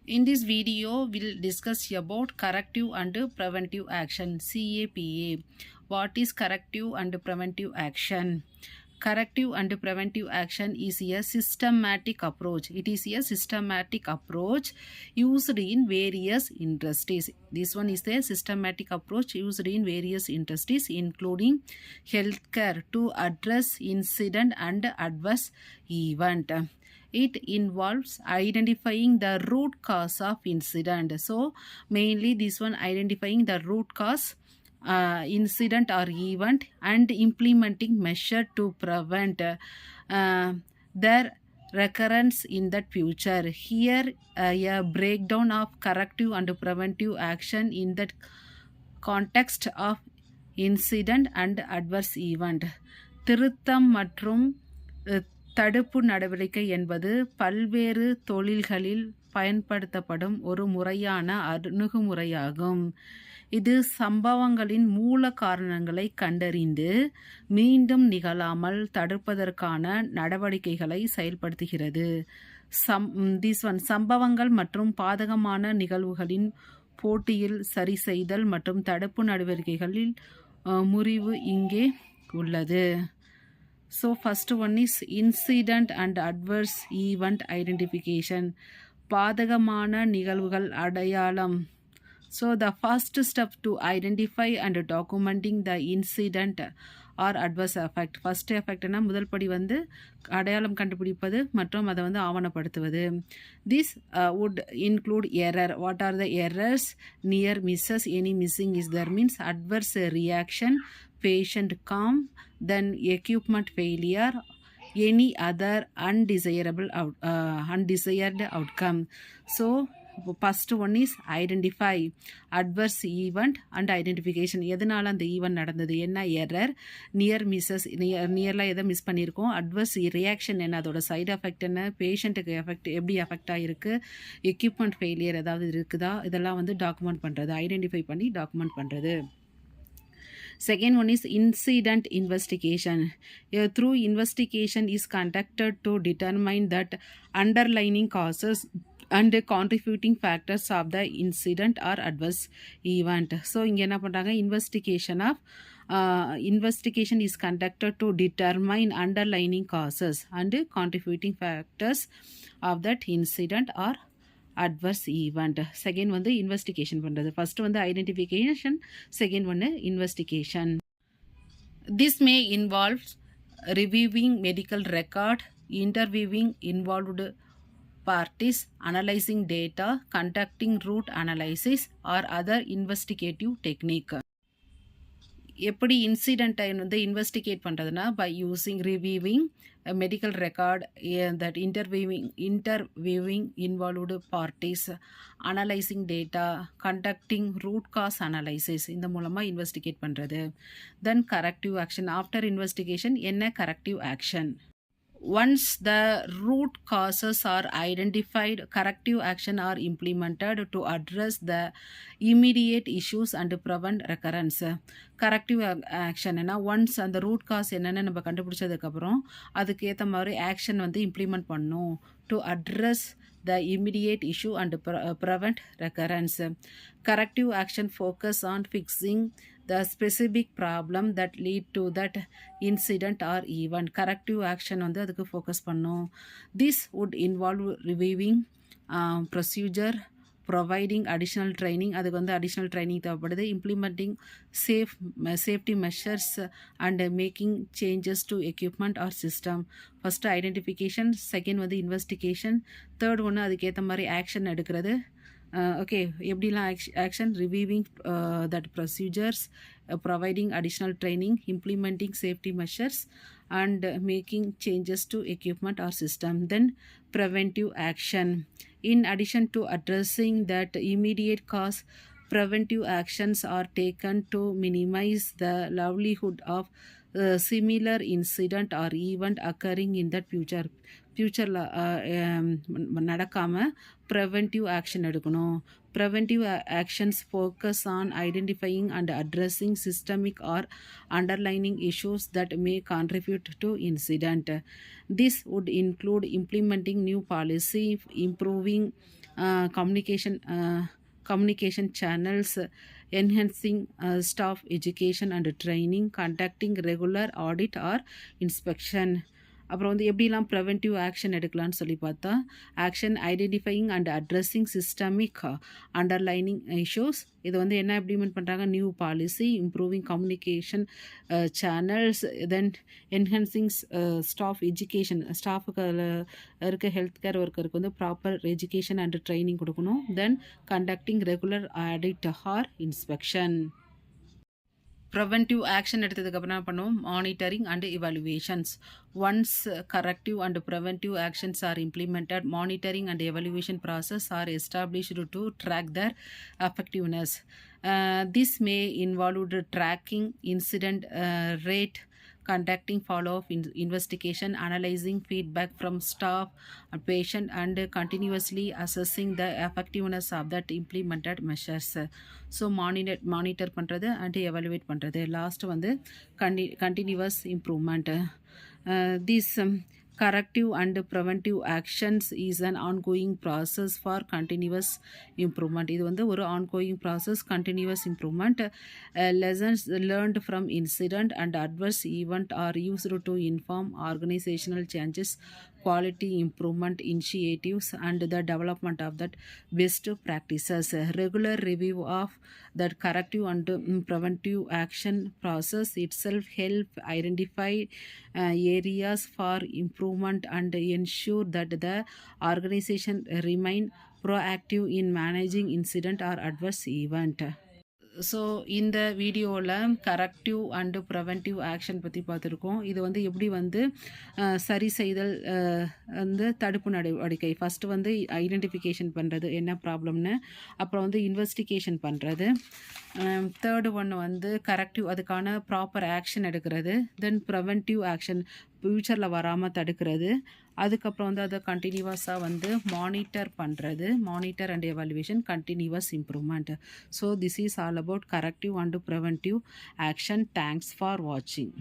In this video, we'll discuss about corrective and preventive action, CAPA. What is corrective and preventive action? Corrective and preventive action is a systematic approach. It is a systematic approach used in various industries. This one is the systematic approach used in various industries, including healthcare, to address incident and adverse event. It involves identifying the root cause of incident. So mainly this one, identifying the root cause incident or event and implementing measure to prevent their recurrence in the future. Here a breakdown of corrective and preventive action in that context of incident and adverse event. திருத்தம் மற்றும் தடுப்பு நடவடிக்கை என்பது பல்வேறு தொழில்களில் பயன்படுத்தப்படும் ஒரு முறையான அணுகுமுறையாகும். இது சம்பவங்களின் மூல காரணங்களை கண்டறிந்து மீண்டும் நிகழாமல் தடுப்பதற்கான நடவடிக்கைகளை செயல்படுத்துகிறது. சம்பவங்கள் மற்றும் பாதகமான நிகழ்வுகளின் போட்டியில் சரி செய்தல் மற்றும் தடுப்பு நடவடிக்கைகளில் முறிவு இங்கே உள்ளது. So first one is incident and adverse event identification. பாதகமான நிகழ்வுகள் அடையாளம். So the first step to identify and documenting the incident or adverse effect. First effect னா முதல் படி அடையாளம் கண்டுபிடிப்பது மற்றும் அதை ஆவணப்படுத்துவது. This would include error. What are the errors? Near misses, any missing is there, means adverse reaction, patient calm, then equipment failure, any other undesired outcome. So first one is identify adverse event and identification. எதனால அந்த event நடந்தது, என்ன error, near Mrs, நியர்லாம் எதை miss பண்ணியிருக்கோம், adverse reaction என்ன, அதோட side effect என்ன, பேஷண்ட்டுக்கு எஃபெக்ட் எப்படி எஃபெக்ட் ஆகிருக்கு, எக்யூப்மெண்ட் ஃபெயிலியர் ஏதாவது இருக்குதா, இதெல்லாம் டாக்குமெண்ட் பண்ணுறது, ஐடென்டிஃபை பண்ணி டாக்குமெண்ட் பண்ணுறது. Second one is incident investigation. A thorough investigation is conducted to determine that underlying causes and contributing factors of the incident or adverse event. So இங்கே என்ன பண்ணுறாங்க, investigation is conducted to determine underlying causes and contributing factors of that incident or adverse event. Second investigation பண்றது. First identification, second investigation. This may involve reviewing medical record, interviewing involved parties, analyzing data, conducting root analysis or other investigative technique. எப்படி இன்சிடெண்ட்டை investigate பண்ணுறதுனா, by using reviewing medical record, that interviewing involved parties, analysing data, conducting root cause analysis, இந்த மூலமாக investigate பண்ணுறது. Then corrective action. After investigation என்ன corrective action? Once the root causes are identified, corrective action are implemented to address the immediate issues and prevent recurrence. Corrective action என்ன, once அந்த root cause என்னன்னு நம்ம கண்டுபிடிச்சதுக்கப்புறம் அதுக்கு ஏற்ற மாதிரி action implement பண்ணணும், to address the immediate issue and prevent recurrence. Corrective action focus on fixing the specific problem that lead to that incident or event. Corrective action அதுக்கு focus பண்ணும். This would involve reviewing procedure, providing additional training, அதுக்கு additional training தேவைப்படுது, implementing safety measures and making changes to equipment or system. First identification, second investigation, third அதுக்கு ஏற்ற மாதிரி action எடுக்கிறது. Okay, எப்படிலாம் action, reviewing that procedures, providing additional training, implementing safety measures and making changes to equipment or system. Then preventive action. In addition to addressing that immediate cause, preventive actions are taken to minimize the likelihood of similar incident or event occurring in the ஃப்யூச்சரில் நடக்காமல் preventive action எடுக்கணும். Preventive actions focus on identifying and addressing systemic or underlining issues that may contribute to incident. This would include implementing new policy, improving communication channels, enhancing staff education and training, conducting regular audit or inspection. அப்புறம் வந்து எப்படிலாம் preventive action எடுக்கலான்னு சொல்லி பார்த்தா, action identifying and addressing systemic underlining issues. இது வந்து என்ன implement பண்ணுறாங்க, new policy, improving communication channels, then enhancing staff education, ஸ்டாஃபுக்கு அதில் இருக்க ஹெல்த் கேர் ஒர்க்கருக்கு வந்து ப்ராப்பர் எஜுகேஷன் அண்ட் ட்ரைனிங் கொடுக்கணும். Then conducting regular audit or inspection. Preventive action எடுத்ததுக்கப்புறம் என்ன பண்ணுவோம், monitoring and evaluations. Once corrective and preventive actions are implemented, monitoring and evaluation process are established to track their effectiveness. This may involve tracking incident rate, conducting follow-up investigation, analyzing feedback from staff and patient, and continuously assessing the effectiveness of that implemented measures. So monitor பண்ணுறது and evaluate பண்ணுறது. Last வந்து continuous improvement. This corrective and preventive actions is an ongoing process for continuous improvement. இது வந்து ஒரு ongoing process, continuous improvement. Lessons learned from incident and adverse event are used to inform organizational changes, quality improvement initiatives, and the development of that best practices. Regular review of that corrective and preventive action process itself help identify areas for improvement and ensure that the organization remain proactive in managing incident or adverse event. So இந்த வீடியோவில் corrective and preventive action பற்றி பார்த்துருக்கோம். இது வந்து எப்படி வந்து சரி செய்தல் வந்து தடுப்பு நடவடிக்கை. ஃபஸ்ட்டு வந்து ஐடென்டிஃபிகேஷன் பண்ணுறது என்ன ப்ராப்ளம்னு, அப்புறம் வந்து இன்வெஸ்டிகேஷன் பண்ணுறது, தேர்டு ஒன்று வந்து கரெக்டிவ், அதுக்கான ப்ராப்பர் ஆக்ஷன் எடுக்கிறது, தென் ப்ரிவென்டிவ் ஆக்ஷன் ஃப்யூச்சரில் வராமல் தடுக்கிறது, அதுக்கப்புறம் வந்து அதை கண்டினியூவஸாக வந்து மானிட்டர் பண்ணுறது, monitor and evaluation, continuous improvement. So this is all about corrective and preventive action. Thanks for வாட்சிங்.